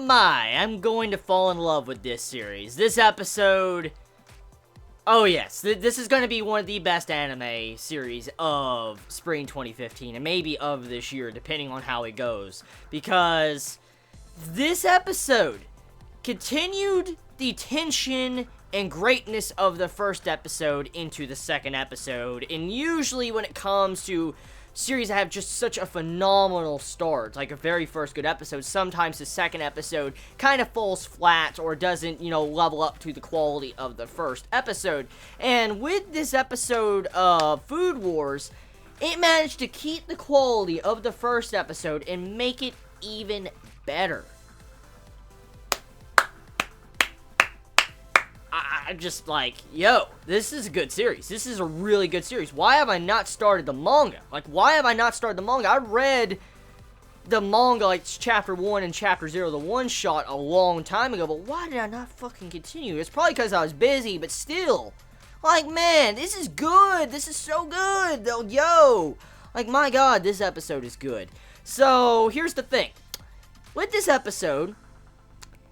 my, I'm going to fall in love with this series. This episode... Oh yes, this is going to be one of the best anime series of spring 2015, and maybe of this year, depending on how it goes. Because this episode continued the tension and greatness of the first episode into the second episode. And usually when it comes to series that have just such a phenomenal start, like a very first good episode, sometimes the second episode kind of falls flat or doesn't, level up to the quality of the first episode. And with this episode of Food Wars, it managed to keep the quality of the first episode and make it even better. I'm just like, yo, this is a good series. This is a really good series. Why have I not started the manga? I read the manga, like, chapter 1 and chapter 0, the one-shot, a long time ago, but why did I not fucking continue? It's probably because I was busy, but still. Like, man, this is good. This is so good. Yo. Like, my god, this episode is good. So, here's the thing. With this episode,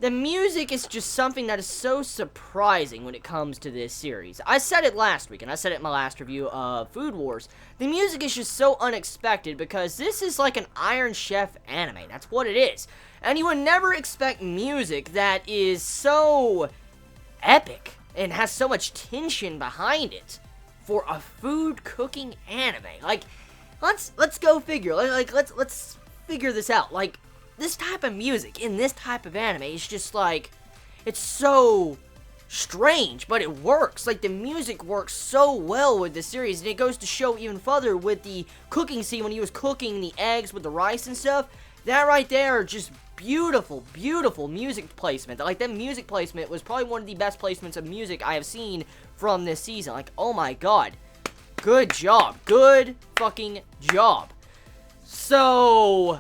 the music is just something that is so surprising when it comes to this series. I said it last week, and I said it in my last review of Food Wars. The music is just so unexpected because this is like an Iron Chef anime. That's what it is. And you would never expect music that is so epic and has so much tension behind it for a food cooking anime. Like, let's go figure. Let's figure this out. Like, this type of music in this type of anime is just like, it's so strange, but it works. Like, the music works so well with this series, and it goes to show even further with the cooking scene when he was cooking the eggs with the rice and stuff. That right there, just beautiful, beautiful music placement. Like, that music placement was probably one of the best placements of music I have seen from this season. Like, oh my god. Good job. Good fucking job. So,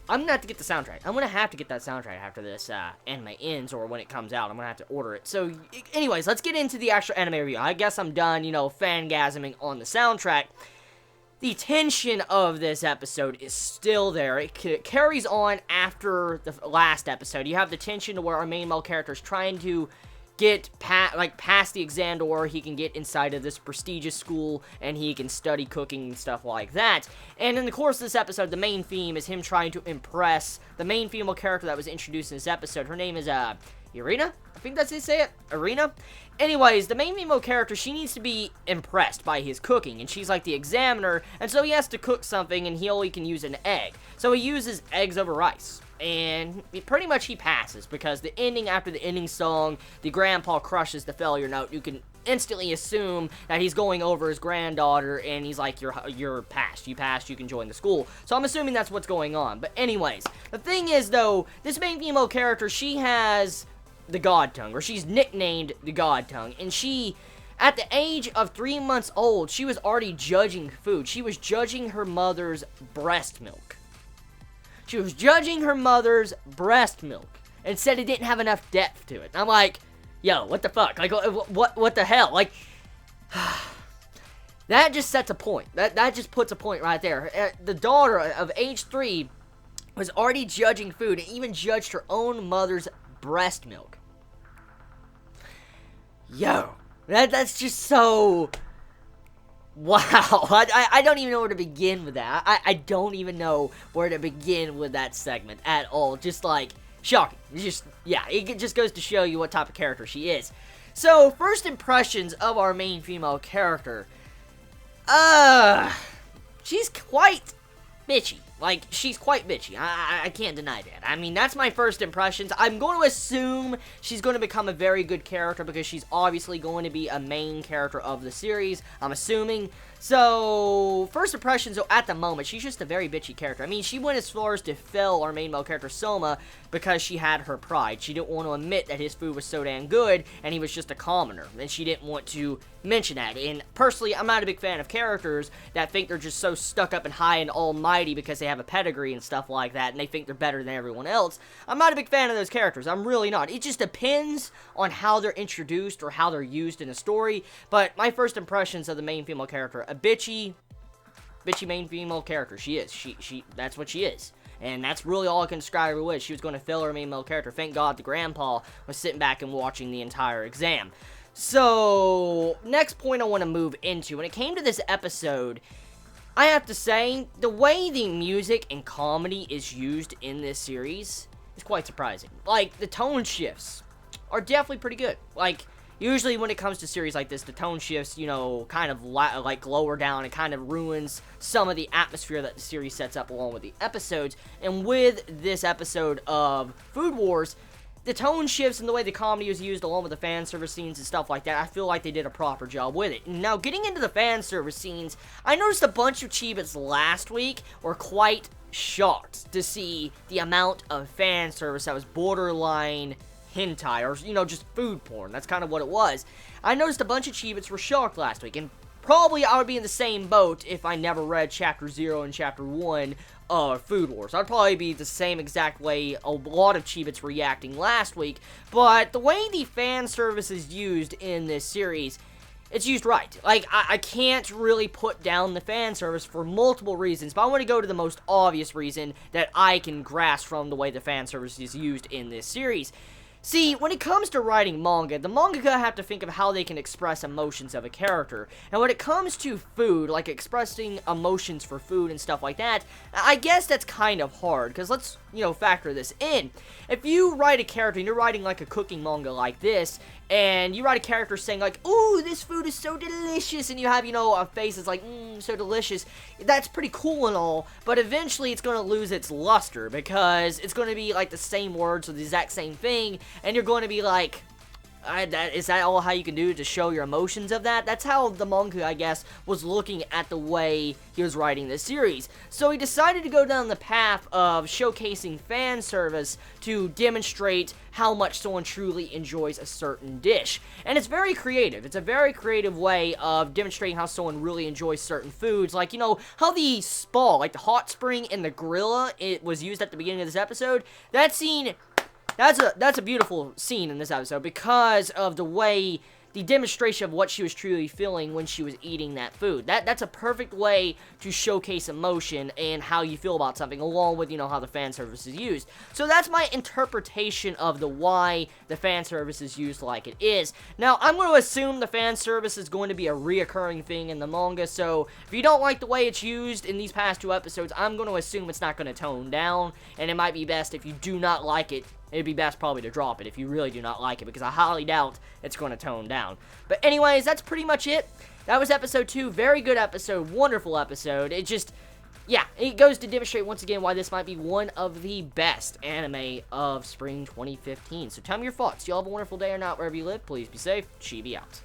I'm gonna have to get the soundtrack. I'm gonna have to get that soundtrack after this anime ends, or when it comes out. I'm gonna have to order it. So, anyways, let's get into the actual anime review. I guess I'm done, fangasming on the soundtrack. The tension of this episode is still there. It carries on after the last episode. You have the tension to where our main male character is trying to get past the exam door. He can get inside of this prestigious school, and he can study cooking and stuff like that. And in the course of this episode, the main theme is him trying to impress the main female character that was introduced in this episode. Her name is, Irina? I think that's how you say it. Irina? Anyways, the main female character, she needs to be impressed by his cooking, and she's like the examiner, and so he has to cook something, and he only can use an egg. So he uses eggs over rice. And pretty much he passes, because the ending, after the ending song, the grandpa crushes the failure note. You can instantly assume that he's going over his granddaughter, and he's like, you're passed. You passed, you can join the school. So I'm assuming that's what's going on. But anyways, the thing is, though, this main female character, she has the God Tongue, or she's nicknamed the God Tongue, and she, at the age of 3 months old, she was already judging food. She was judging her mother's breast milk. She was judging her mother's breast milk and said it didn't have enough depth to it. And I'm like, yo, what the fuck? Like, what the hell? Like, that just sets a point. That just puts a point right there. The daughter of age 3 was already judging food and even judged her own mother's breast milk. Yo, that's just so... Wow, I don't even know where to begin with that. I don't even know where to begin with that segment at all. Just, like, shocking. It just goes to show you what type of character she is. So, first impressions of our main female character. She's quite bitchy. Like, she's quite bitchy. I can't deny that. I mean, that's my first impressions. I'm going to assume she's going to become a very good character because she's obviously going to be a main character of the series. I'm assuming. So, first impressions, though, at the moment, she's just a very bitchy character. I mean, she went as far as to fail our main male character, Soma, because she had her pride. She didn't want to admit that his food was so damn good, and he was just a commoner. And she didn't want to mention that. And personally, I'm not a big fan of characters that think they're just so stuck up and high and almighty because they have a pedigree and stuff like that, and they think they're better than everyone else. I'm not a big fan of those characters. I'm really not. It just depends on how they're introduced or how they're used in a story. But my first impressions of the main female character, a bitchy main female character. She is. She that's what she is. And that's really all I can describe her with. She was going to fill her main male character. Thank God the grandpa was sitting back and watching the entire exam. So, next point I want to move into. When it came to this episode, I have to say, the way the music and comedy is used in this series is quite surprising. Like, the tone shifts are definitely pretty good. Like, usually when it comes to series like this, the tone shifts, you know, kind of like lower down. It kind of ruins some of the atmosphere that the series sets up along with the episodes. And with this episode of Food Wars, the tone shifts and the way the comedy was used along with the fan service scenes and stuff like that, I feel like they did a proper job with it. Now, getting into the fan service scenes, I noticed a bunch of Chibits last week were quite shocked to see the amount of fan service that was borderline hentai, or, you know, just food porn. That's kind of what it was. I noticed a bunch of Chibits were shocked last week, and probably I would be in the same boat if I never read Chapter 0 and Chapter 1 of Food Wars. I'd probably be the same exact way a lot of Chibits reacting last week, but the way the fan service is used in this series, it's used right. Like, I can't really put down the fan service for multiple reasons, but I want to go to the most obvious reason that I can grasp from the way the fan service is used in this series. See, when it comes to writing manga, the mangaka have to think of how they can express emotions of a character. And when it comes to food, like expressing emotions for food and stuff like that, I guess that's kind of hard, because let's, you know, factor this in. If you write a character, and you're writing like a cooking manga like this, and you write a character saying like, ooh, this food is so delicious, and you have, you know, a face that's like, so delicious, that's pretty cool and all, but eventually it's going to lose its luster, because it's going to be like the same words or the exact same thing, and you're going to be like, is that all how you can do to show your emotions of that? That's how the manga, I guess, was looking at the way he was writing this series. So he decided to go down the path of showcasing fan service to demonstrate how much someone truly enjoys a certain dish. And it's very creative. It's a very creative way of demonstrating how someone really enjoys certain foods. Like, you know, how the spa, like the hot spring and the gorilla, it was used at the beginning of this episode. That scene, that's a beautiful scene in this episode because of the way, the demonstration of what she was truly feeling when she was eating that food. That's a perfect way to showcase emotion and how you feel about something, along with, you know, how the fan service is used. So that's my interpretation of the why the fan service is used like it is. Now, I'm going to assume the fan service is going to be a reoccurring thing in the manga, so if you don't like the way it's used in these past two episodes, I'm going to assume it's not going to tone down, and it might be best if you do not like it, it'd be best probably to drop it if you really do not like it, because I highly doubt it's going to tone down. But anyways, that's pretty much it. That was episode 2. Very good episode. Wonderful episode. It just, yeah, it goes to demonstrate once again why this might be one of the best anime of spring 2015. So tell me your thoughts. Y'all have a wonderful day or not wherever you live. Please be safe. Chibi out.